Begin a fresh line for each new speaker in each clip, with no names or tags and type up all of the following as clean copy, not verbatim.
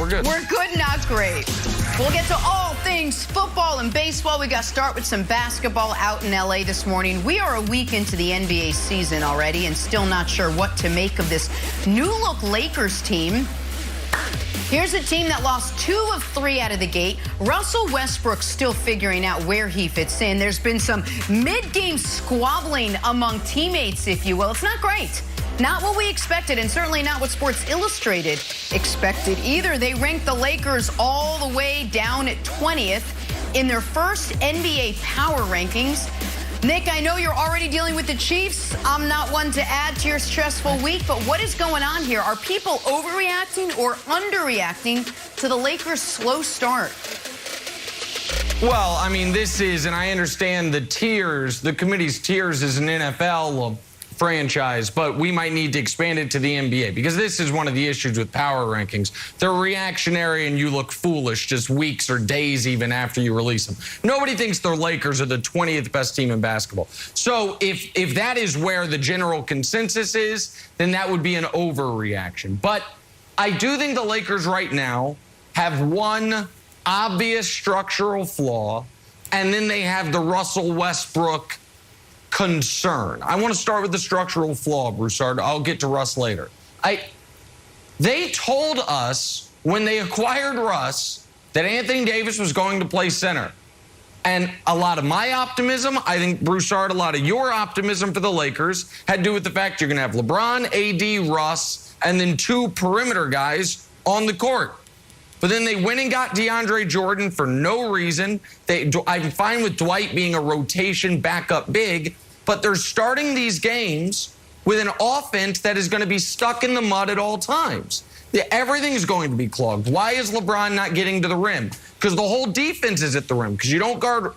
We're good.
We're good, not great. We'll get to all things football and baseball. We got to start with some basketball out in L.A. this morning. We are a week into the NBA season already and still not sure what to make of this new-look Lakers team. Here's a team that lost 2 of 3 out of the gate. Russell Westbrook's still figuring out where he fits in. There's been some mid-game squabbling among teammates, if you will. It's not great. Not what we expected, and certainly not what Sports Illustrated expected either. They ranked the Lakers all the way down at 20th in their first NBA power rankings. Nick, I know you're already dealing with the Chiefs. I'm not one to add to your stressful week, but what is going on here? Are people overreacting or underreacting to the Lakers' slow start?
Well, I mean, this is, and I understand the tiers, the committee's tiers is an NFL franchise, but we might need to expand it to the NBA because this is one of the issues with power rankings. They're reactionary and you look foolish just weeks or days even after you release them. Nobody thinks the Lakers are the 20th best team in basketball. So if that is where the general consensus is, then that would be an overreaction. But I do think the Lakers right now have one obvious structural flaw, and then they have the Russell Westbrook concern. I want to start with the structural flaw, Broussard. I'll get to Russ later. They told us when they acquired Russ that Anthony Davis was going to play center. And a lot of my optimism, I think, Broussard, a lot of your optimism for the Lakers had to do with the fact you're going to have LeBron, AD, Russ, and then 2 perimeter guys on the court. But then they went and got DeAndre Jordan for no reason. I'm fine with Dwight being a rotation backup big, but they're starting these games with an offense that is going to be stuck in the mud at all times. Everything's going to be clogged. Why is LeBron not getting to the rim? Because the whole defense is at the rim, because you don't guard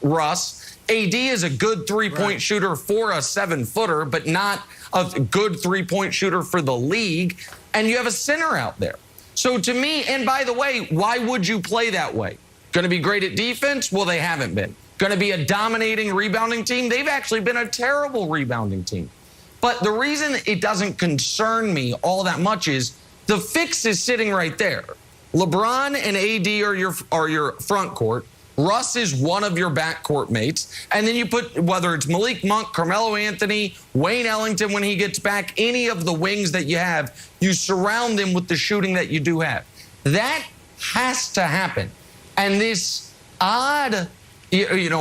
Russ. AD is a good three-point shooter for a 7-footer, but not a good three-point shooter for the league. And you have a center out there. So to me, and by the way, why would you play that way? Going to be great at defense? Well, they haven't been. Going to be a dominating rebounding team? They've actually been a terrible rebounding team. But the reason it doesn't concern me all that much is the fix is sitting right there. LeBron and AD are your front court. Russ is one of your backcourt mates. And then you put, whether it's Malik Monk, Carmelo Anthony, Wayne Ellington when he gets back, any of the wings that you have, you surround them with the shooting that you do have. That has to happen. And this odd,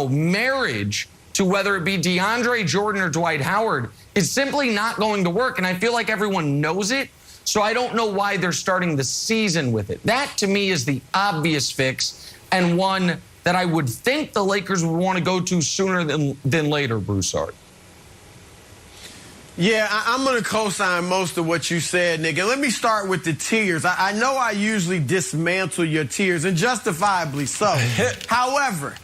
marriage to whether it be DeAndre Jordan or Dwight Howard is simply not going to work. And I feel like everyone knows it. So I don't know why they're starting the season with it. That, to me, is the obvious fix and one that I would think the Lakers would want to go to sooner than later, Broussard.
Yeah, I'm going to co-sign most of what you said, Nick. And let me start with the tiers. I know I usually dismantle your tiers, and justifiably so. However,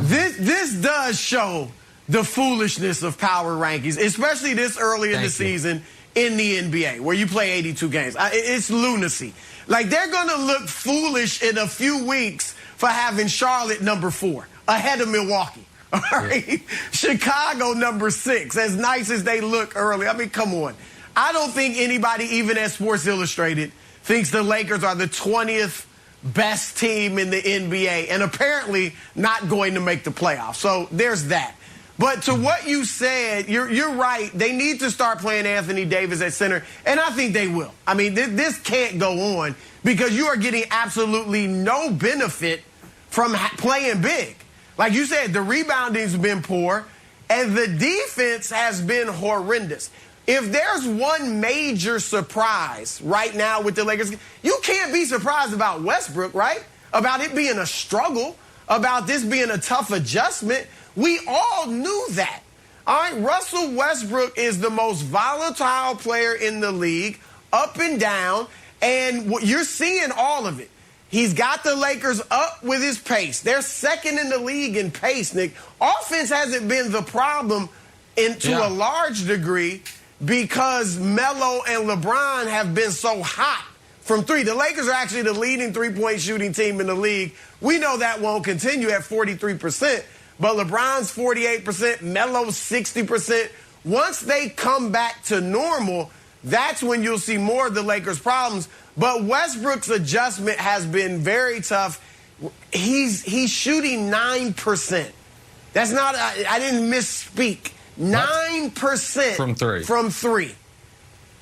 this does show the foolishness of power rankings, especially this early in the season in the NBA, where you play 82 games. It's lunacy. Like, they're going to look foolish in a few weeks for having Charlotte number 4, ahead of Milwaukee. All right? Yeah. Chicago number 6, as nice as they look early. I mean, come on. I don't think anybody, even at Sports Illustrated, thinks the Lakers are the 20th best team in the NBA and apparently not going to make the playoffs. So there's that. But to what you said, you're right. They need to start playing Anthony Davis at center, and I think they will. I mean, this can't go on because you are getting absolutely no benefit from playing big. Like you said, the rebounding's been poor, and the defense has been horrendous. If there's one major surprise right now with the Lakers, you can't be surprised about Westbrook, right? About it being a struggle, about this being a tough adjustment. We all knew that. All right, Russell Westbrook is the most volatile player in the league, up and down, and you're seeing all of it. He's got the Lakers up with his pace. They're second in the league in pace, Nick. Offense hasn't been the problem to a large degree because Melo and LeBron have been so hot from 3. The Lakers are actually the leading three-point shooting team in the league. We know that won't continue at 43%, but LeBron's 48%, Melo's 60%. Once they come back to normal, that's when you'll see more of the Lakers' problems. But Westbrook's adjustment has been very tough. He's shooting 9%. That's not, I didn't misspeak. 9% from three.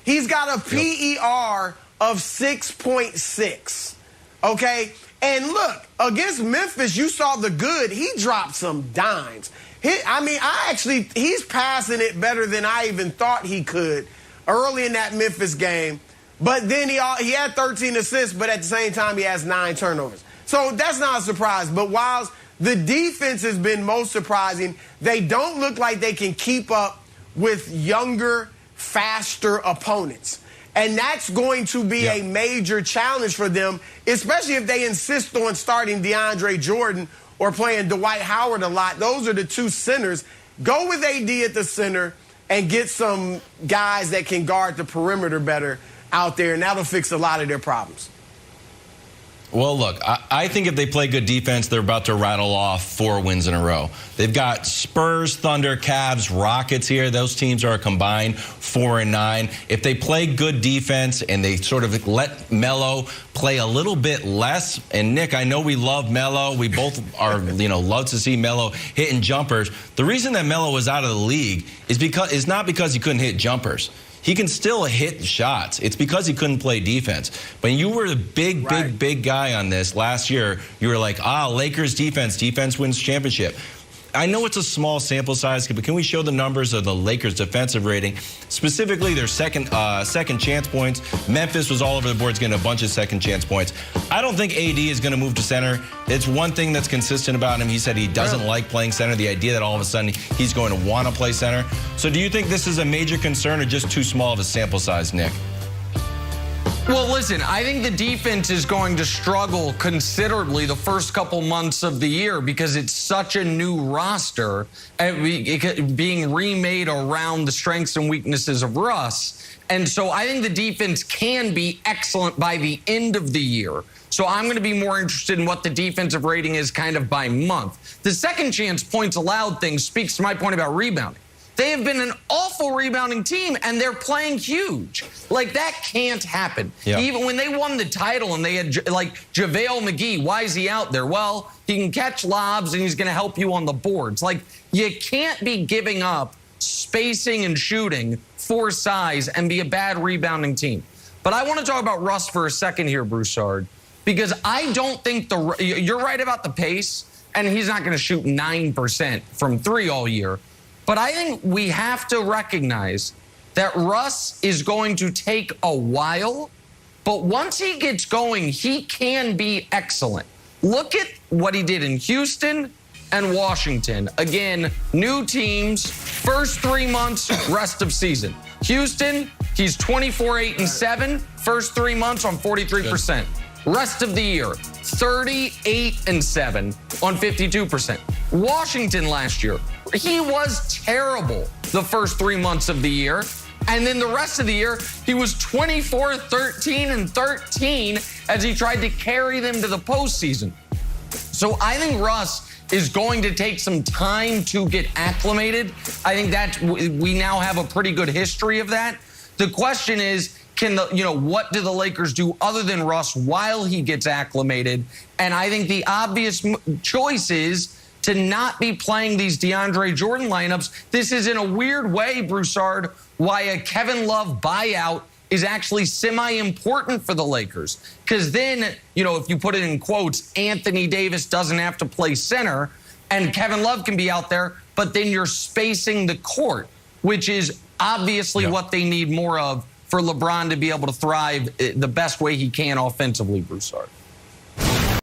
He's got a PER of 6.6. Okay? And look, against Memphis, you saw the good. He dropped some dimes. He's passing it better than I even thought he could early in that Memphis game. But then he had 13 assists, but at the same time, he has 9 turnovers. So that's not a surprise. But whilst the defense has been most surprising, they don't look like they can keep up with younger, faster opponents. And that's going to be a major challenge for them, especially if they insist on starting DeAndre Jordan or playing Dwight Howard a lot. Those are the 2 centers. Go with AD at the center and get some guys that can guard the perimeter better out there, and that'll fix a lot of their problems.
Well, look, I think if they play good defense, they're about to rattle off 4 wins in a row. They've got Spurs, Thunder, Cavs, Rockets here. Those teams are combined 4-9. If they play good defense and they sort of let Melo play a little bit less, and Nick, I know we love Melo. We both are, love to see Melo hitting jumpers. The reason that Melo was out of the league is not because he couldn't hit jumpers. He can still hit shots. It's because he couldn't play defense. But you were the big guy on this last year. You were like, Lakers defense wins championship. I know it's a small sample size, but can we show the numbers of the Lakers' defensive rating? Specifically, their second chance points. Memphis was all over the boards getting a bunch of second chance points. I don't think AD is going to move to center. It's one thing that's consistent about him. He said he doesn't like playing center, the idea that all of a sudden he's going to want to play center. So do you think this is a major concern or just too small of a sample size, Nick?
Well, listen, I think the defense is going to struggle considerably the first couple months of the year because it's such a new roster being remade around the strengths and weaknesses of Russ. And so I think the defense can be excellent by the end of the year. So I'm going to be more interested in what the defensive rating is kind of by month. The second chance points allowed thing speaks to my point about rebounding. They have been an awful rebounding team, and they're playing huge. Like, that can't happen. Yep. Even when they won the title and they had, like, JaVale McGee, why is he out there? Well, he can catch lobs, and he's going to help you on the boards. Like, you can't be giving up spacing and shooting for size and be a bad rebounding team. But I want to talk about Russ for a second here, Broussard, because I don't think you're right about the pace, and he's not going to shoot 9% from 3 all year. But I think we have to recognize that Russ is going to take a while, but once he gets going, he can be excellent. Look at what he did in Houston and Washington. Again, new teams, first 3 months, rest of season. Houston, he's 24-8-7, first 3 months on 43%. Rest of the year, 38-7 on 52%. Washington last year, he was terrible the first 3 months of the year. And then the rest of the year, he was 24-13-13 as he tried to carry them to the postseason. So I think Russ is going to take some time to get acclimated. I think that we now have a pretty good history of that. The question is, what do the Lakers do other than Russ while he gets acclimated? And I think the obvious choice is to not be playing these DeAndre Jordan lineups. This is, in a weird way, Broussard, why a Kevin Love buyout is actually semi-important for the Lakers. Because then, if you put it in quotes, Anthony Davis doesn't have to play center, and Kevin Love can be out there, but then you're spacing the court, which is obviously what they need more of for LeBron to be able to thrive the best way he can offensively, Broussard.